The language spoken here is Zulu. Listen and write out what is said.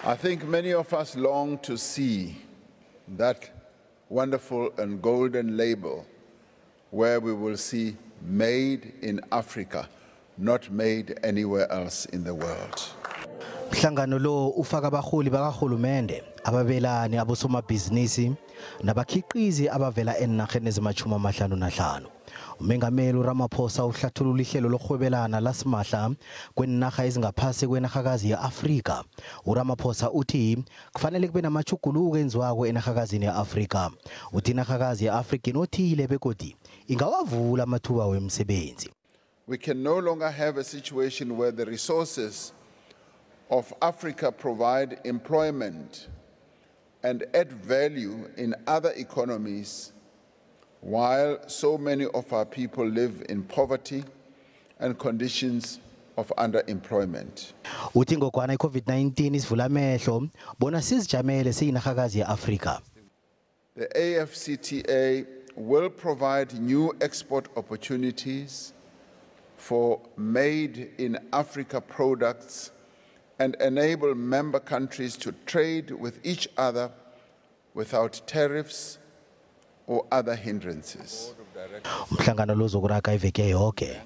I think many of us long to see that wonderful and golden label where we will see made in Africa, not made anywhere else in the world. Umhlangano lo ufaka abaholi bakahulumende, ababelani, abosomabhizinisi nabakhiqizi abavela enarheni ezima-55. UMengameli uRamaphosa uhlathulula ihlelo lokurhwebelana lasimahla kweenarha ezingaphasi kwenarhakazi yeAfrika. uRamaphosa uthi kufanele kube namachuguluko enziwako enarhakazini yeAfrika. Uthi inarhakazi yeAfrika inothile begodi ingawavula amathuba wemisebenzi. We can no longer have a situation where the resources of Africa provide employment and add value in other economies, while so many of our people live in poverty and conditions of underemployment. Uthi ngokwana iCovid-19 isivula amehlo bona sizijamele siyinarhakazi yeAfrika. The AfCFTA will provide new export opportunities for made in Africa products and enable member countries to trade with each other without tariffs or other hindrances. Umhlangano lo uzokuraka iveke yonke.